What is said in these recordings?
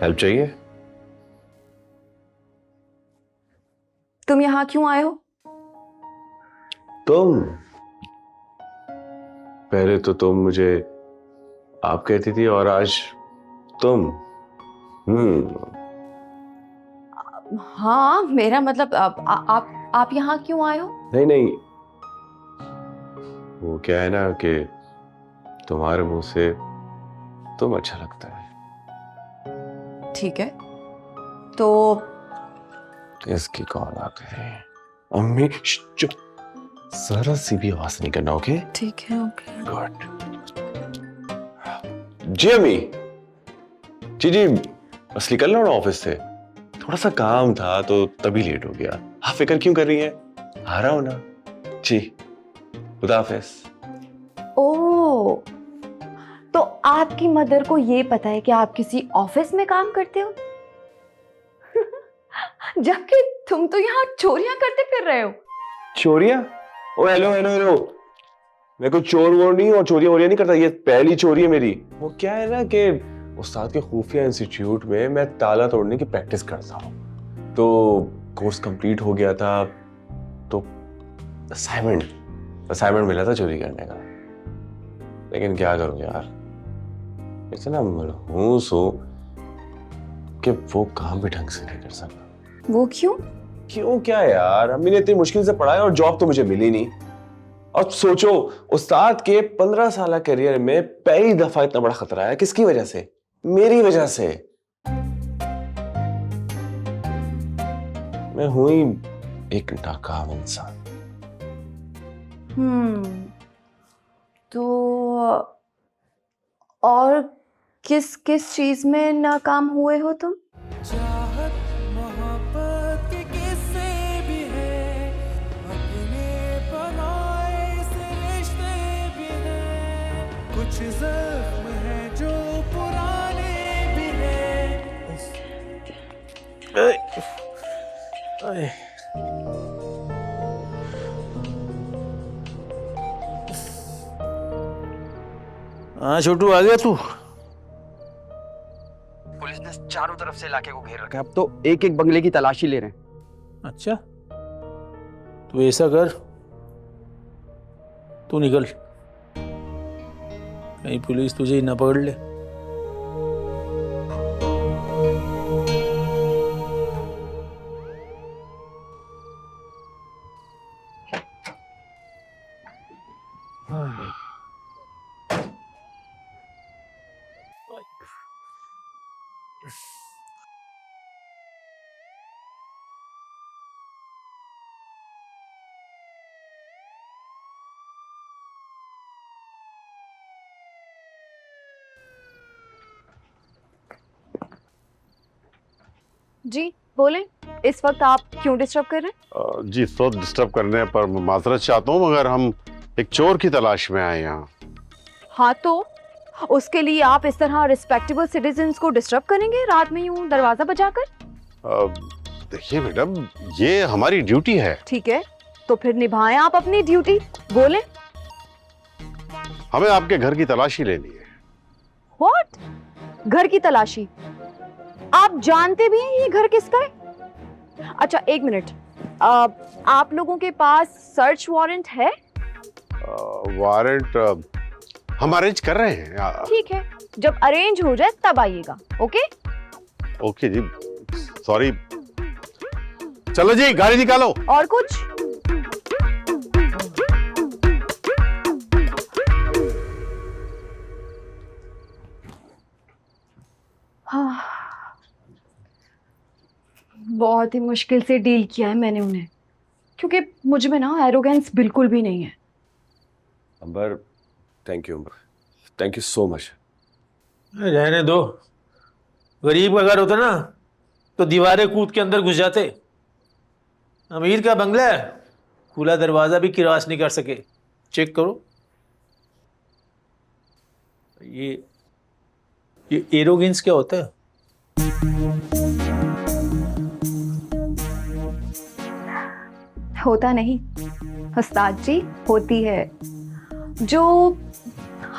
Help चाहिए? तुम यहाँ क्यों आए हो? तुम पहले तो तुम मुझे आप कहती थी और आज तुम। हाँ, मेरा मतलब आप यहाँ क्यों आए हो? नहीं नहीं, वो क्या है ना कि तुम्हारे मुंह से तुम अच्छा लगता है। ठीक है, तो इसकी कॉल आ गई। अम्मी चुप, जरा सी भी आवाज नहीं करना। ओके ठीक है, ओके। गुड। जी अम्मी। जी जी, बस निकल रहा हूँ ऑफिस से, थोड़ा सा काम था तो तभी लेट हो गया। आप फिक्र क्यों कर रही हैं, आ रहा हूं ना जी। खुदा हाफिज। ओ, तो आपकी मदर को ये पता है कि आप किसी ऑफिस में काम करते हो? जबकि तुम तो यहाँ चोरियां करते फिर रहे हो। चोरियां? ओ हेलो हेलो हेलो, मैं कोई चोर वोर नहीं और चोरियां वोरियां नहीं करता, ये पहली चोरी है मेरी। वो क्या है ना कि उस्ताद के खुफिया इंस्टीट्यूट में मैं ताला तोड़ने की प्रैक्टिस करता हूँ, तो कोर्स कंप्लीट हो गया था तो असाइनमेंट मिला था चोरी करने का। लेकिन क्या करूं यार, इतना मनहूस हूं कि वो काम भी ढंग से नहीं कर सकता। वो क्यों? क्यों क्या यार, अम्मी ने इतनी मुश्किल से पढ़ाया और जॉब तो मुझे मिली नहीं। और सोचो, उस्ताद के 15 साल करियर में पहली दफा इतना बड़ा खतरा है। किसकी वजह से? मेरी वजह से। मैं हूं ही एक नाकाम इंसान। तो और किस किस चीज में नाकाम हुए हो तुम? चाहत मोहब्बत के किस्से भी है, अपने बनाए से रिश्ते भी हैं, कुछ जख्म है जो पुराने भी हैं। हाँ छोटू, आ गया तू? पुलिस ने चारों तरफ से इलाके को घेर रखा है, अब तो एक एक बंगले की तलाशी ले रहे हैं। अच्छा, तू ऐसा कर, तू निकल, कहीं पुलिस तुझे ही ना पकड़ ले। जी बोलें, इस वक्त आप क्यों डिस्टर्ब कर रहे हैं? जी तो डिस्टर्ब करने पर माजरत चाहता हूँ, मगर हम एक चोर की तलाश में आए यहाँ। हाँ, तो उसके लिए आप इस तरह रिस्पेक्टेबल सिटीजन्स को डिस्टर्ब करेंगे रात में यूं दरवाजा बजाकर? देखिए मैडम, ये हमारी ड्यूटी है। ठीक है, तो फिर निभाएं आप अपनी ड्यूटी। बोलें। हमें आपके घर की तलाशी लेनी है। व्हाट? घर की तलाशी? आप जानते भी हैं ये घर किसका है? अच्छा एक मिनट, आप लोगों के पास सर्च वारंट है? वारंट हम अरेंज कर रहे हैं। ठीक है, जब अरेंज हो जाए तब आइएगा। ओके ओके जी, सॉरी। चलो जी, गाड़ी निकालो। और कुछ? हाँ, बहुत ही मुश्किल से डील किया है मैंने उन्हें, क्योंकि मुझ में ना एरोगेंस बिल्कुल भी नहीं है। Ambar, thank you Ambar, thank you so much. रहने दो, गरीब अगर होता ना तो दीवारें कूद के अंदर घुस जाते। अमीर का बंगला है, खुला दरवाजा भी क्रॉस नहीं कर सके। चेक करो, ये एरोगेंस क्या होता है? होता नहीं उस्ताद जी, होती है। जो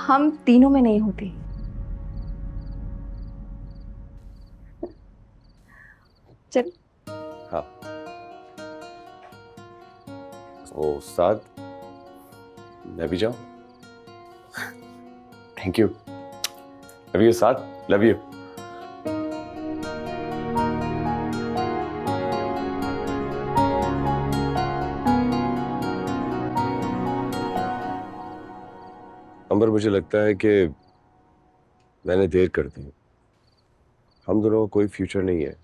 हम तीनों में नहीं होती। चल। हाँ। ओ उस्ताद, मैं भी जाऊं? Thank you. Love you Ustad, love you. अंबर, मुझे लगता है कि मैंने देर कर दी। हम दोनों का कोई फ्यूचर नहीं है।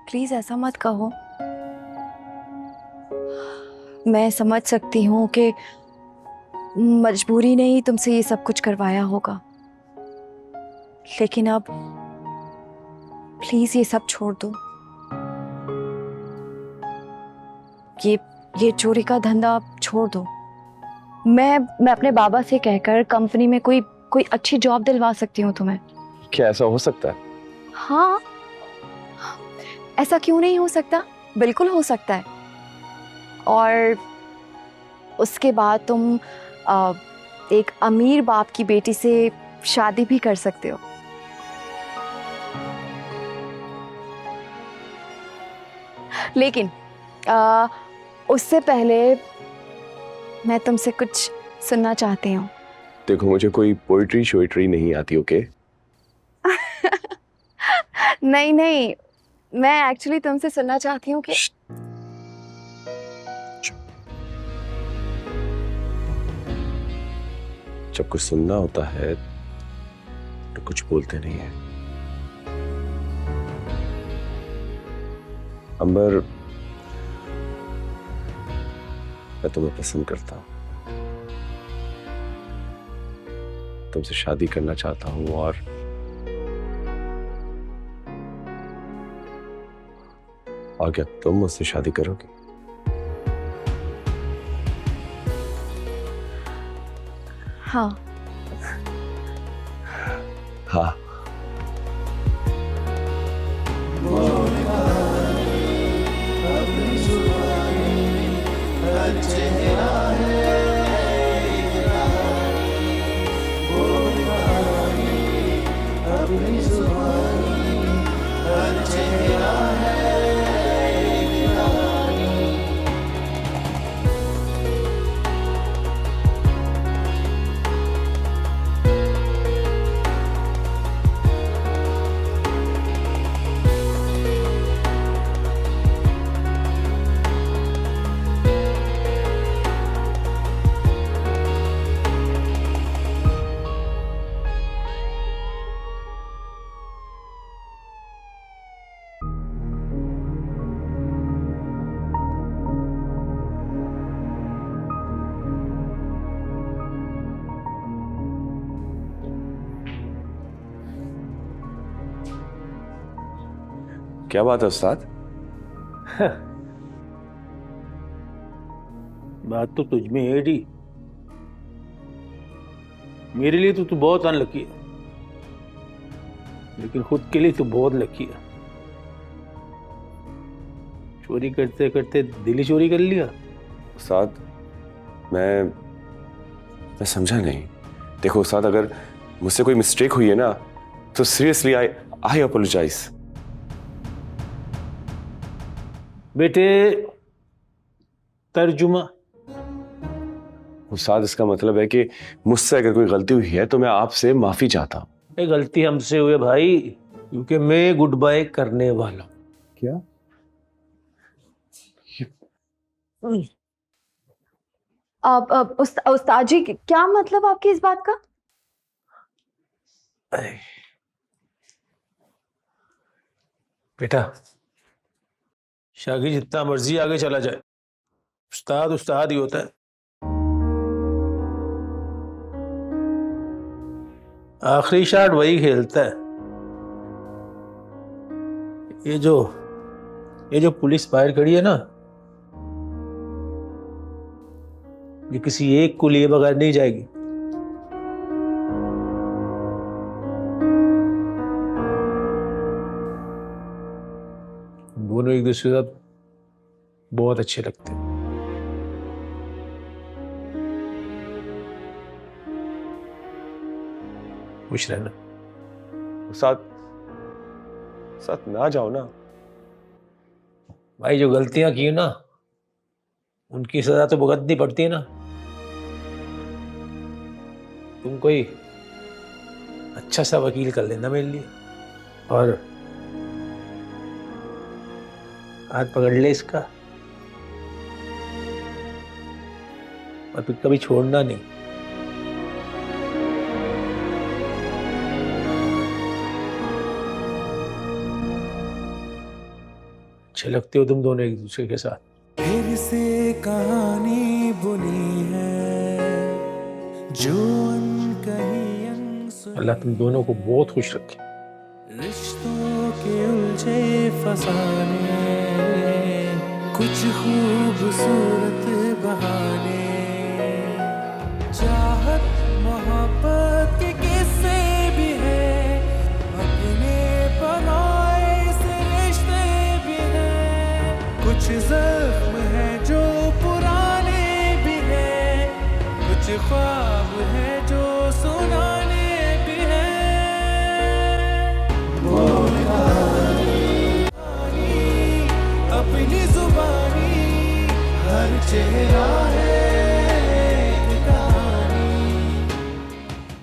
प्लीज ऐसा मत कहो। मैं समझ सकती हूँ कि मजबूरी ने ही तुमसे ये सब कुछ करवाया होगा, लेकिन अब प्लीज ये सब छोड़ दो। ये चोरी का धंधा छोड़ दो। मैं अपने बाबा से कहकर कंपनी में कोई अच्छी जॉब दिलवा सकती हूँ तुम्हें। क्या ऐसा हो सकता है? हाँ, ऐसा क्यों नहीं हो सकता? बिल्कुल हो सकता है। और उसके बाद तुम एक अमीर बाप की बेटी से शादी भी कर सकते हो। लेकिन उससे पहले मैं तुमसे कुछ सुनना चाहती हूँ। देखो, मुझे कोई पोइट्री शोइट्री नहीं आती, ओके? नहीं, मैं एक्चुअली तुमसे सुनना चाहती हूँ कि जब कुछ सुनना होता है तो कुछ बोलते नहीं है। अंबर, मैं तुम्हें पसंद करता हूँ, तुमसे शादी करना चाहता हूँ और क्या तुम मुझसे शादी करोगी? हाँ। हाँ। क्या बात है उस्ताद? बात तो तुझ में है डी। मेरे लिए तो तू बहुत अनलकी है, लेकिन खुद के लिए तो बहुत लकी है। चोरी करते करते दिल ही चोरी कर लिया। उस्ताद, मैं समझा नहीं। देखो उस्ताद, अगर मुझसे कोई मिस्टेक हुई है ना, तो सीरियसली आई अपोलोजाइज। बेटे, तर्जुमा। उस्ताद, इसका मतलब है कि मुझसे अगर कोई गलती हुई है तो मैं आपसे माफी चाहता हूँ। ये गलती हमसे हुई भाई, क्योंकि मैं गुड बाय करने वाला हूं। क्या? उस्ताद जी, क्या मतलब आपकी इस बात का? बेटा, शागिर्द जितना मर्जी आगे चला जाए, उस्ताद उस्ताद ही होता है। आखिरी शॉट वही खेलता है। ये जो पुलिस बाहर खड़ी है ना, ये किसी एक को लिए बगैर नहीं जाएगी। दोनों एक दूसरे के साथ बहुत अच्छे लगते हैं। खुश रहना। साथ साथ ना जाओ ना। भाई जो गलतियां की ना उनकी सजा तो भुगतनी पड़ती है ना। तुम कोई अच्छा सा वकील कर लेना मेरे लिए और हाथ पकड़ ले इसका और फिर कभी छोड़ना नहीं। अच्छे लगते हो तुम दोनों एक दूसरे के साथ। फिर से कहानी बुनी है जो अनकही अनसुनी, अल्लाह तुम दोनों को बहुत खुश रखे। रिश्तों के उलझे फसाने, कुछ खूबसूरत बहाने